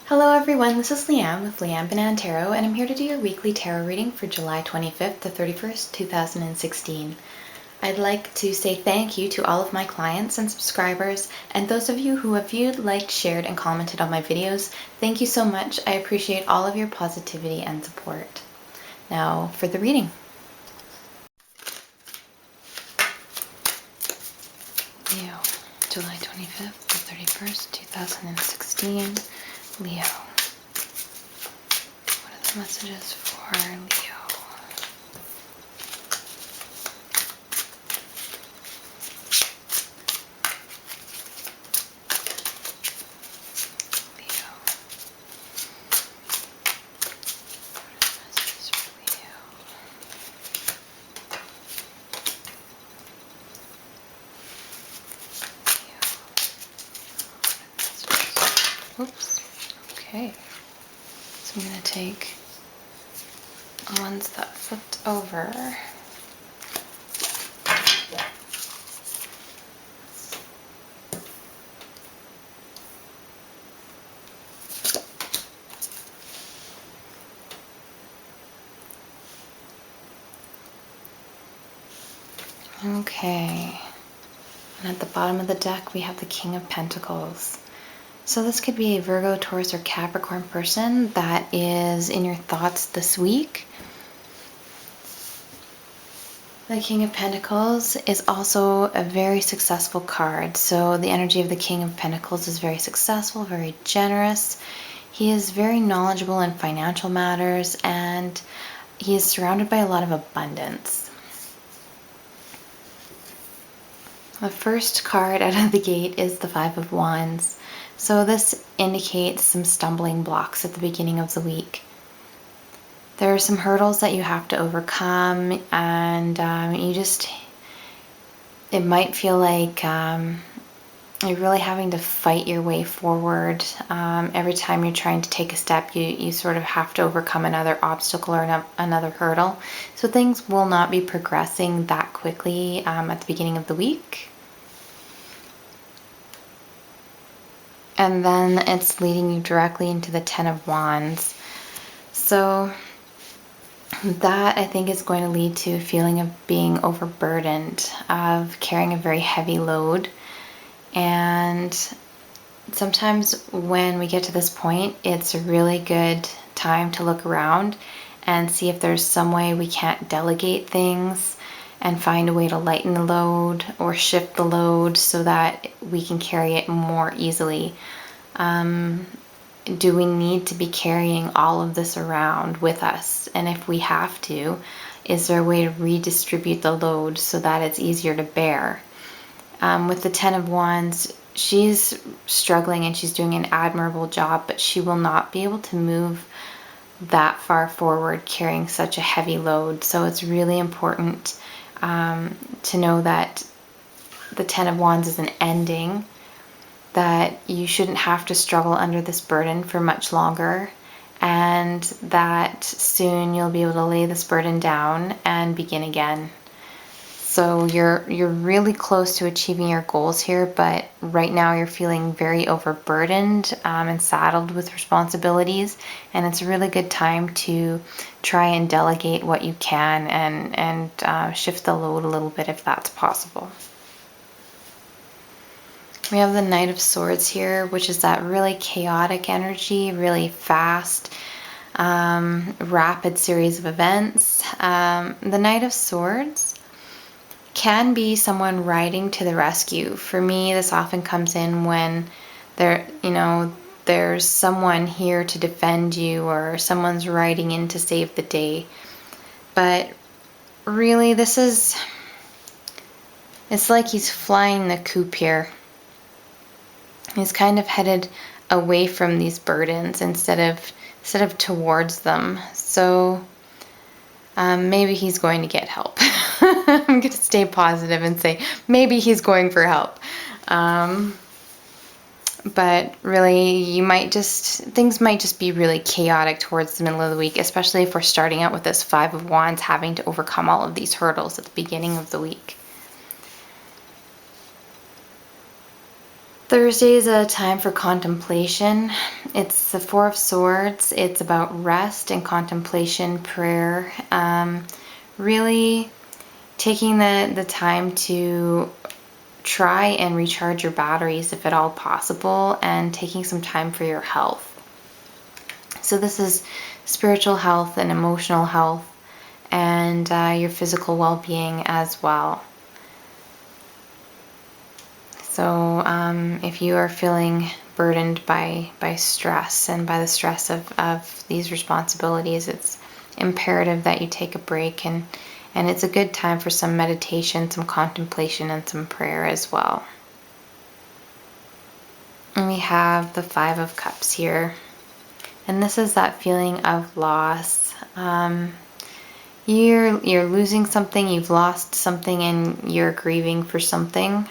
Hello everyone, this is Leanne with Leanne Banana Tarot, and I'm here to do your weekly tarot reading for July 25th to 31st, 2016. I'd like to say thank you to all of my clients and subscribers, and those of you who have viewed, liked, shared, and commented on my videos. Thank you so much. I appreciate all of your positivity and support. Now for the reading. Leo, July 25th to 31st, 2016. Leo. What are the messages for Leo? Leo. What are the messages for Leo? Leo. Oops. Okay. So I'm going to take the ones that flipped over. Okay. And at the bottom of the deck, we have the King of Pentacles. So this could be a Virgo, Taurus, or Capricorn person that is in your thoughts this week. The King of Pentacles is also a very successful card. So the energy of the King of Pentacles is very successful, very generous. He is very knowledgeable in financial matters, and he is surrounded by a lot of abundance. The first card out of the gate is the Five of Wands. So this indicates some stumbling blocks at the beginning of the week. There are some hurdles that you have to overcome, and it might feel like you're really having to fight your way forward. Every time you're trying to take a step, you sort of have to overcome another obstacle or another hurdle. So things will not be progressing that quickly at the beginning of the week. And then it's leading you directly into the Ten of Wands. So that, I think, is going to lead to a feeling of being overburdened, of carrying a very heavy load. And sometimes when we get to this point, it's a really good time to look around and see if there's some way we can't delegate things and find a way to lighten the load or shift the load so that we can carry it more easily. Do we need to be carrying all of this around with us? And if we have to, is there a way to redistribute the load so that it's easier to bear? With the Ten of Wands, she's struggling and she's doing an admirable job, but she will not be able to move that far forward carrying such a heavy load. So it's really important to know that the Ten of Wands is an ending, that you shouldn't have to struggle under this burden for much longer, and that soon you'll be able to lay this burden down and begin again. So you're really close to achieving your goals here, but right now you're feeling very overburdened and saddled with responsibilities, and it's a really good time to try and delegate what you can and shift the load a little bit if that's possible. We have the Knight of Swords here, which is that really chaotic energy, really fast, rapid series of events. The Knight of Swords can be someone riding to the rescue. For me, this often comes in when there's someone here to defend you, or someone's riding in to save the day. But really, it's like he's flying the coop here. He's kind of headed away from these burdens instead of towards them. So maybe he's going to get help. I'm going to stay positive and say maybe he's going for help. But really, things might just be really chaotic towards the middle of the week, especially if we're starting out with this Five of Wands, having to overcome all of these hurdles at the beginning of the week. Thursday is a time for contemplation. It's the Four of Swords. It's about rest and contemplation, prayer. Really taking the time to try and recharge your batteries if at all possible, and taking some time for your health. So this is spiritual health and emotional health, and your physical well-being as well. So if you are feeling burdened by stress and by the stress of these responsibilities, it's imperative that you take a break, and it's a good time for some meditation, some contemplation, and some prayer as well. And we have the Five of Cups here. And this is that feeling of loss. You're losing something, you've lost something, and you're grieving for something.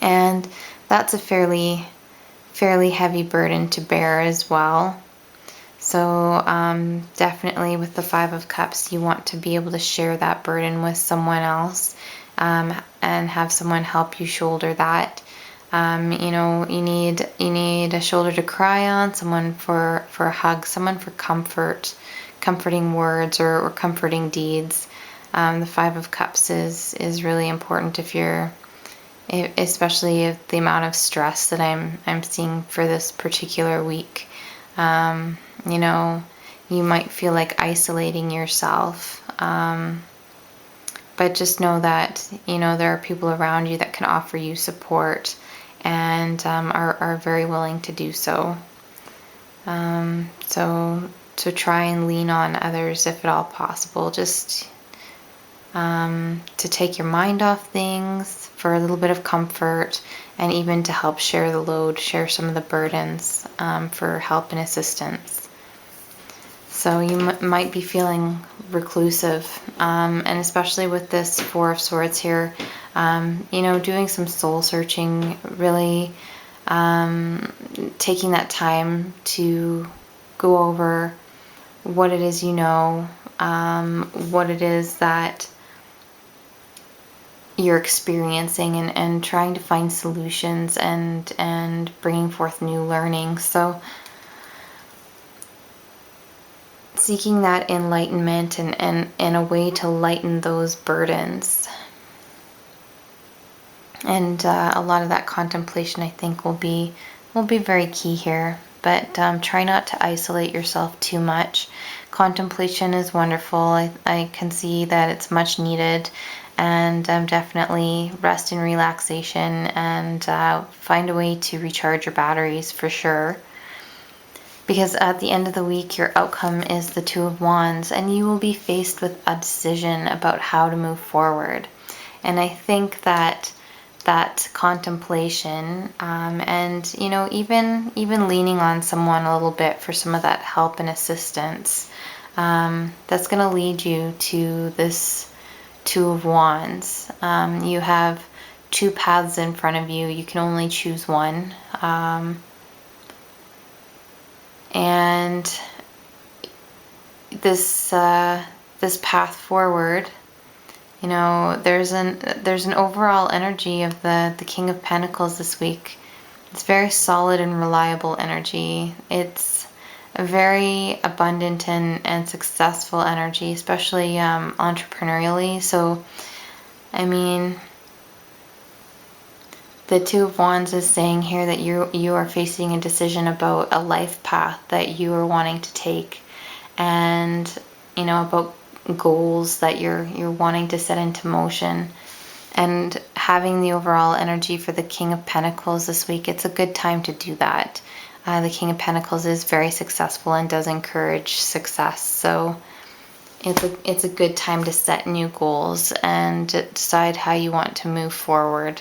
And that's a fairly heavy burden to bear as well. So definitely with the Five of Cups, you want to be able to share that burden with someone else, and have someone help you shoulder that. You need a shoulder to cry on, someone for a hug, someone for comforting words or comforting deeds. The Five of Cups is really important especially if the amount of stress that I'm seeing for this particular week. You might feel like isolating yourself, but just know that there are people around you that can offer you support, and are very willing to do so. So try and lean on others if at all possible, just to take your mind off things for a little bit of comfort, and even to help share the load, share some of the burdens, for help and assistance. So you might be feeling reclusive, and especially with this Four of Swords here, doing some soul searching, really taking that time to go over what it is what it is that you're experiencing, and trying to find solutions, and bringing forth new learning. So seeking that enlightenment and a way to lighten those burdens. And a lot of that contemplation, I think, will be very key here. But try not to isolate yourself too much. Contemplation is wonderful. I can see that it's much needed. And definitely rest and relaxation, and find a way to recharge your batteries for sure. Because at the end of the week, your outcome is the Two of Wands, and you will be faced with a decision about how to move forward. And I think that contemplation, and even leaning on someone a little bit for some of that help and assistance, that's going to lead you to this Two of Wands. You have two paths in front of you. You can only choose one. And this path forward, there's an overall energy of the King of Pentacles this week. It's very solid and reliable energy. It's a very abundant and successful energy, especially entrepreneurially. So, I mean, the Two of Wands is saying here that you are facing a decision about a life path that you are wanting to take, and about goals that you're wanting to set into motion. And having the overall energy for the King of Pentacles this week, it's a good time to do that. The King of Pentacles is very successful and does encourage success. So it's a good time to set new goals and decide how you want to move forward.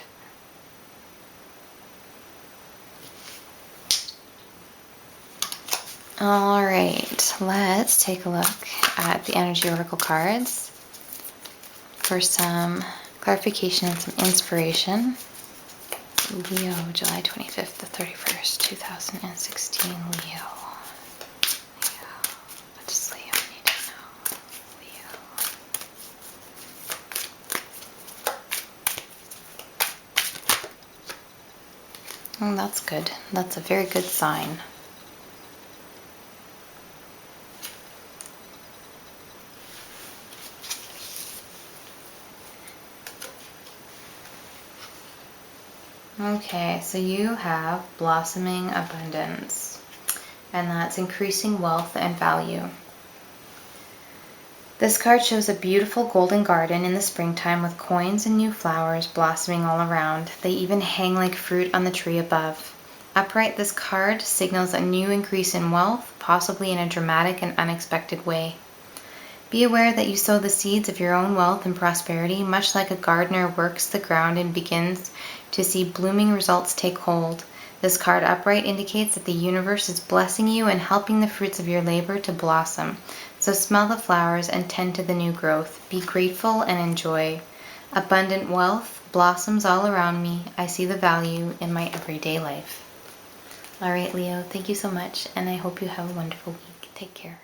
All right, let's take a look at the Energy Oracle cards for some clarification and some inspiration. Leo, July 25th to 31st, 2016, Leo. What does Leo need to know? Leo. Oh, that's good. That's a very good sign. Okay, so you have blossoming abundance, and that's increasing wealth and value. This card shows a beautiful golden garden in the springtime with coins and new flowers blossoming all around. They even hang like fruit on the tree above. Upright, this card signals a new increase in wealth, possibly in a dramatic and unexpected way. Be aware that you sow the seeds of your own wealth and prosperity, much like a gardener works the ground and begins to see blooming results take hold. This card upright indicates that the universe is blessing you and helping the fruits of your labor to blossom. So smell the flowers and tend to the new growth. Be grateful and enjoy. Abundant wealth blossoms all around me. I see the value in my everyday life. All right, Leo, thank you so much, and I hope you have a wonderful week. Take care.